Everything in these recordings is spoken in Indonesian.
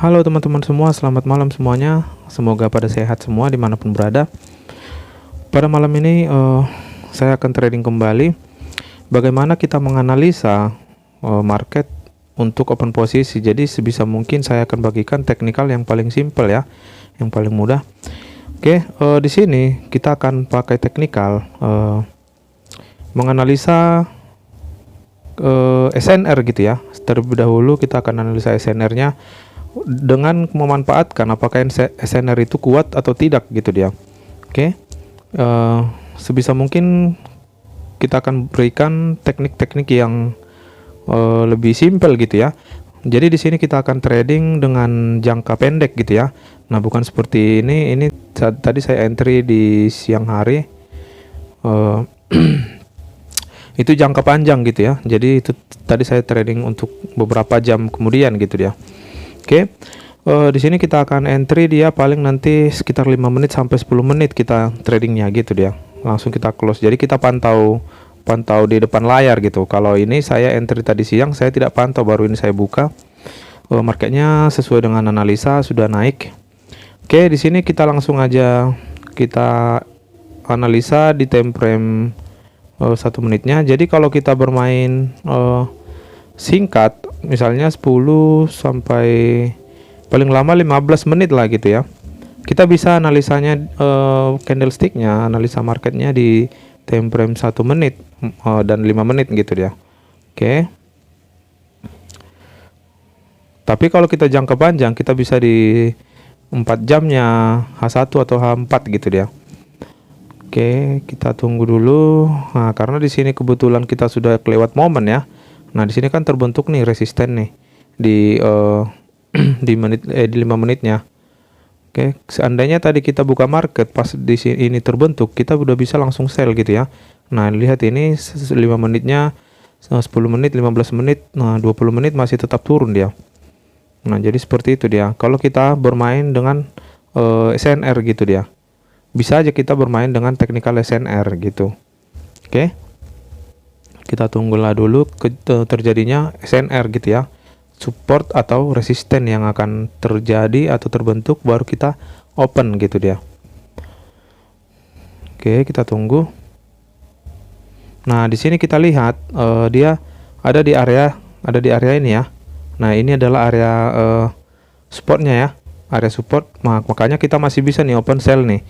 Halo teman-teman semua, selamat malam semuanya. Semoga pada sehat semua dimanapun berada. Pada malam ini saya akan trading kembali bagaimana kita menganalisa market untuk open posisi. Jadi sebisa mungkin saya akan bagikan teknikal yang paling simple ya, yang paling mudah. Oke, di sini kita akan pakai teknikal menganalisa SNR gitu ya. Terlebih dahulu kita akan analisa SNR-nya dengan memanfaatkan apakah SNR itu kuat atau tidak gitu dia. Oke, sebisa mungkin kita akan berikan teknik-teknik yang lebih simple gitu ya. Jadi di sini kita akan trading dengan jangka pendek gitu ya. Nah, bukan seperti ini. Ini tadi saya entry di siang hari. Itu jangka panjang gitu ya. Jadi itu tadi saya trading untuk beberapa jam kemudian gitu dia. Oke. Di sini kita akan entry dia paling nanti sekitar 5 menit sampai 10 menit kita tradingnya gitu dia. Langsung kita close. Jadi kita pantau di depan layar gitu. Kalau ini saya entry tadi siang, saya tidak pantau, baru ini saya buka. Marketnya sesuai dengan analisa sudah naik. Oke, di sini kita langsung aja kita analisa di time frame 1 menitnya. Jadi kalau kita bermain singkat misalnya 10 sampai paling lama 15 menit lah gitu ya, kita bisa analisanya candlesticknya, analisa marketnya di time frame 1 menit dan 5 menit gitu ya. Oke. Tapi kalau kita jangka panjang kita bisa di 4 jamnya H1 atau H4 gitu ya. Oke, kita tunggu dulu. Nah, karena di sini kebetulan kita sudah kelewat momen ya. Nah, di sini kan terbentuk nih resisten nih di di 5 menitnya. Oke, seandainya tadi kita buka market pas di sini ini terbentuk, kita udah bisa langsung sell gitu ya. Nah, lihat ini 5 menitnya, 10 menit, 15 menit, nah 20 menit masih tetap turun dia. Nah, jadi seperti itu dia. Kalau kita bermain dengan SNR gitu dia. Bisa aja kita bermain dengan teknikal SNR gitu. Oke. Kita tunggulah dulu terjadinya SNR gitu ya. Support atau resisten yang akan terjadi atau terbentuk, baru kita open gitu dia. Oke, kita tunggu. Nah, di sini kita lihat dia ada di area ini ya. Nah, ini adalah area supportnya ya, area support. Makanya kita masih bisa nih open sell nih.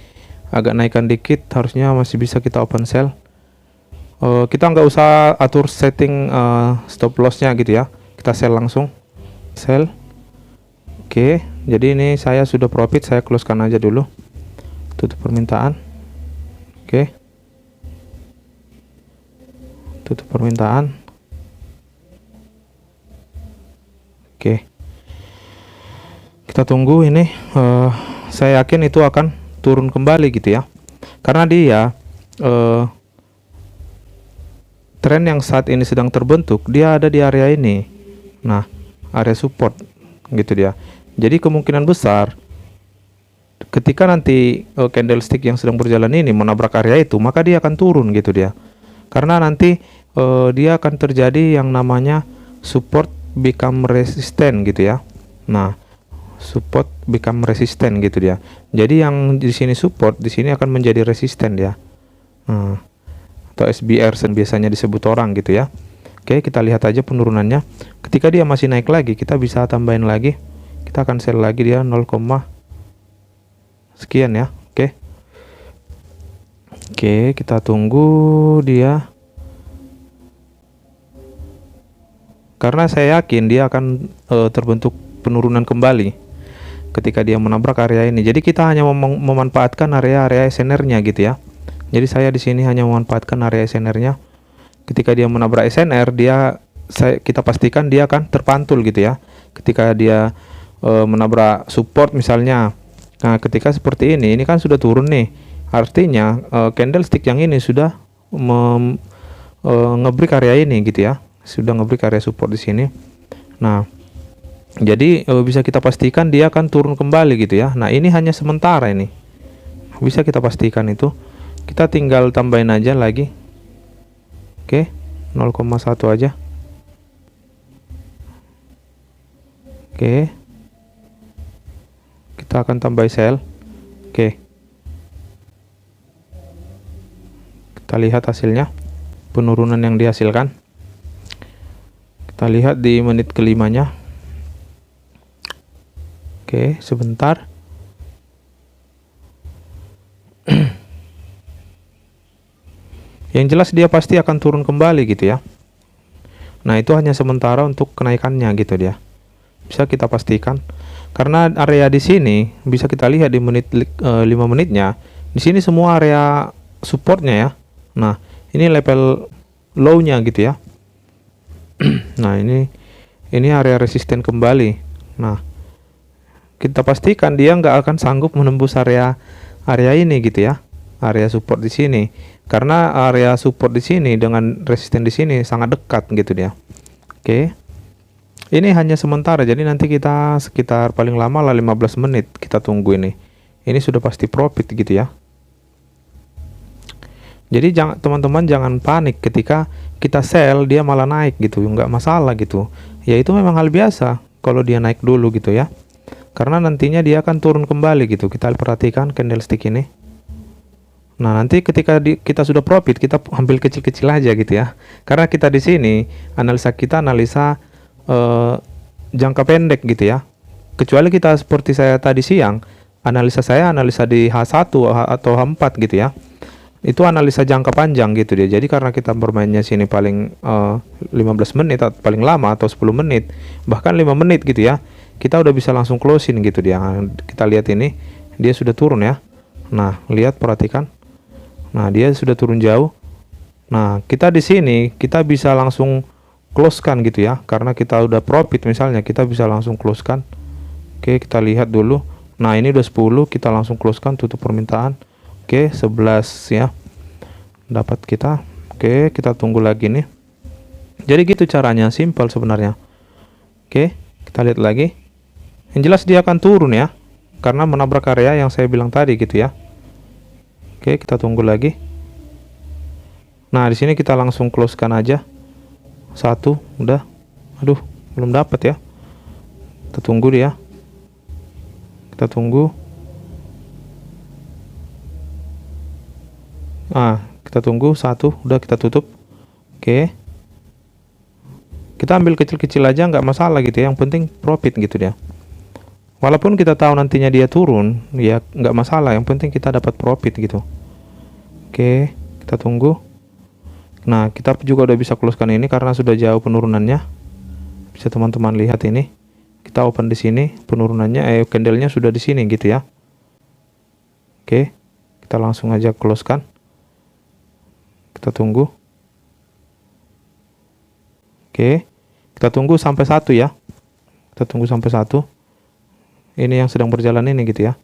Agak naikkan dikit, harusnya masih bisa kita open sell. Kita nggak usah atur setting stop lossnya gitu ya, kita sell langsung, sell. Oke, jadi ini saya sudah profit, saya closekan aja dulu, tutup permintaan. Oke, tutup permintaan. Oke, kita tunggu ini. Saya yakin itu akan turun kembali gitu ya, karena dia tren yang saat ini sedang terbentuk, dia ada di area ini. Nah, area support gitu dia. Jadi kemungkinan besar ketika nanti candlestick yang sedang berjalan ini menabrak area itu, maka dia akan turun gitu dia. Karena nanti dia akan terjadi yang namanya support become resistant gitu ya. Nah, support become resistant gitu dia. Jadi yang di sini support, di sini akan menjadi resisten dia. Atau SBR biasanya disebut orang gitu ya. Oke, kita lihat aja penurunannya. Ketika dia masih naik lagi, kita bisa tambahin lagi. Kita akan sell lagi dia 0, sekian ya. Oke. Oke, kita tunggu dia. Karena saya yakin dia akan terbentuk penurunan kembali ketika dia menabrak area ini. Jadi kita hanya memanfaatkan area-area SNR-nya gitu ya. Jadi saya di sini hanya memanfaatkan area SNR-nya. Ketika dia menabrak SNR, kita pastikan dia akan terpantul gitu ya. Ketika dia menabrak support misalnya. Nah, ketika seperti ini kan sudah turun nih. Artinya candlestick yang ini sudah ngebreak area ini gitu ya. Sudah ngebreak area support di sini. Nah, jadi bisa kita pastikan dia akan turun kembali gitu ya. Nah, ini hanya sementara ini. Bisa kita pastikan itu. Kita tinggal tambahin aja lagi. Oke, 0,1 aja. Oke. Kita akan tambah sell. Oke. Kita lihat hasilnya, penurunan yang dihasilkan. Kita lihat di menit kelimanya. Oke, sebentar. Yang jelas dia pasti akan turun kembali gitu ya. Nah, itu hanya sementara untuk kenaikannya gitu dia. Bisa kita pastikan. Karena area di sini bisa kita lihat di menit 5 menitnya. Di sini semua area supportnya ya. Nah, ini level low-nya gitu ya. Nah, ini area resisten kembali. Nah, kita pastikan dia nggak akan sanggup menembus area ini gitu ya. Area support di sini. Karena area support di sini dengan resisten di sini sangat dekat gitu dia. Oke. Ini hanya sementara, jadi nanti kita sekitar paling lama lah 15 menit kita tunggu ini. Ini sudah pasti profit gitu ya. Jadi teman-teman jangan panik ketika kita sell dia malah naik gitu, nggak masalah gitu. Ya itu memang hal biasa kalau dia naik dulu gitu ya. Karena nantinya dia akan turun kembali gitu. Kita perhatikan candlestick ini. Nah, nanti ketika kita sudah profit, kita ambil kecil-kecil aja gitu ya. Karena kita di sini analisa jangka pendek gitu ya. Kecuali kita seperti saya tadi siang, analisa di H1 atau H4 gitu ya. Itu analisa jangka panjang gitu dia. Jadi karena kita bermainnya sini paling 15 menit atau paling lama atau 10 menit, bahkan 5 menit gitu ya. Kita udah bisa langsung closing gitu dia. Kita lihat ini, dia sudah turun ya. Nah, lihat perhatikan. Nah, dia sudah turun jauh. Nah, kita di sini kita bisa langsung close kan gitu ya, karena kita udah profit misalnya, kita bisa langsung close kan. Oke, kita lihat dulu. Nah, ini udah 10, kita langsung close kan, tutup permintaan. Oke, 11 ya dapat kita. Oke, kita tunggu lagi nih. Jadi gitu caranya, simple sebenarnya. Oke, kita lihat lagi. Yang jelas dia akan turun ya, karena menabrak area yang saya bilang tadi gitu ya. Oke, kita tunggu lagi. Nah, di sini kita langsung close-kan aja. 1, udah. Aduh, belum dapat ya. Kita tunggu dia. Kita tunggu. Kita tunggu 1, udah kita tutup. Oke. Kita ambil kecil-kecil aja, nggak masalah gitu ya. Yang penting profit gitu dia. Walaupun kita tahu nantinya dia turun, ya nggak masalah. Yang penting kita dapat profit gitu. Oke, kita tunggu. Nah, kita juga udah bisa close-kan ini karena sudah jauh penurunannya. Bisa teman-teman lihat ini. Kita open di sini, penurunannya, candle-nya sudah di sini gitu ya. Oke, kita langsung aja close-kan. Kita tunggu. Oke, kita tunggu sampai 1 ya. Kita tunggu sampai 1. Ini yang sedang berjalan ini gitu ya.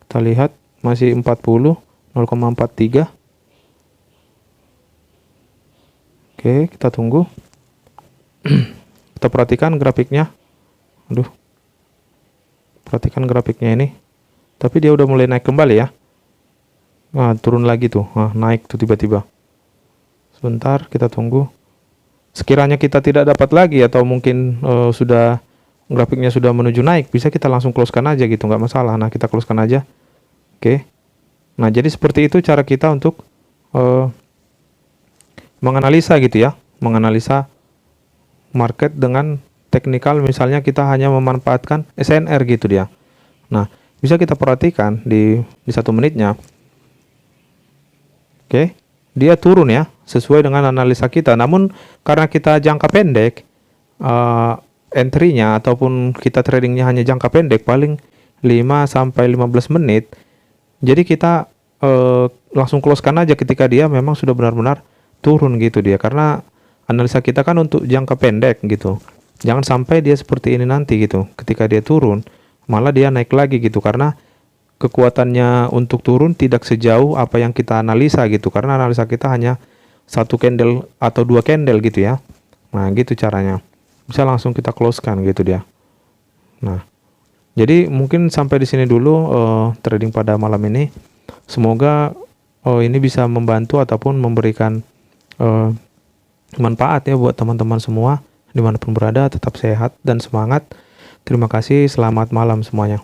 Kita lihat masih 40, 0,43. Oke, kita tunggu. Kita perhatikan grafiknya. Aduh. Perhatikan grafiknya ini. Tapi dia udah mulai naik kembali ya. Nah, turun lagi tuh. Nah, naik tuh tiba-tiba. Sebentar, kita tunggu. Sekiranya kita tidak dapat lagi atau mungkin sudah grafiknya sudah menuju naik, bisa kita langsung close-kan aja gitu, nggak masalah. Nah, kita close-kan aja. Oke. Nah, jadi seperti itu cara kita untuk menganalisa gitu ya, menganalisa market dengan teknikal. Misalnya kita hanya memanfaatkan SNR gitu dia. Nah, bisa kita perhatikan di 1 menitnya. Oke, dia turun ya, sesuai dengan analisa kita. Namun karena kita jangka pendek, entry-nya ataupun kita tradingnya hanya jangka pendek, paling 5-15 menit. Jadi kita langsung close-kan aja ketika dia memang sudah benar-benar turun gitu dia, karena analisa kita kan untuk jangka pendek gitu. Jangan sampai dia seperti ini nanti gitu, ketika dia turun malah dia naik lagi gitu, karena kekuatannya untuk turun tidak sejauh apa yang kita analisa gitu, karena analisa kita hanya 1 candle atau 2 candle gitu ya. Nah, gitu caranya. Bisa langsung kita close-kan gitu dia. Nah, jadi mungkin sampai di sini dulu trading pada malam ini. Semoga ini bisa membantu ataupun memberikan manfaat ya buat teman-teman semua dimanapun berada. Tetap sehat dan semangat. Terima kasih, selamat malam semuanya.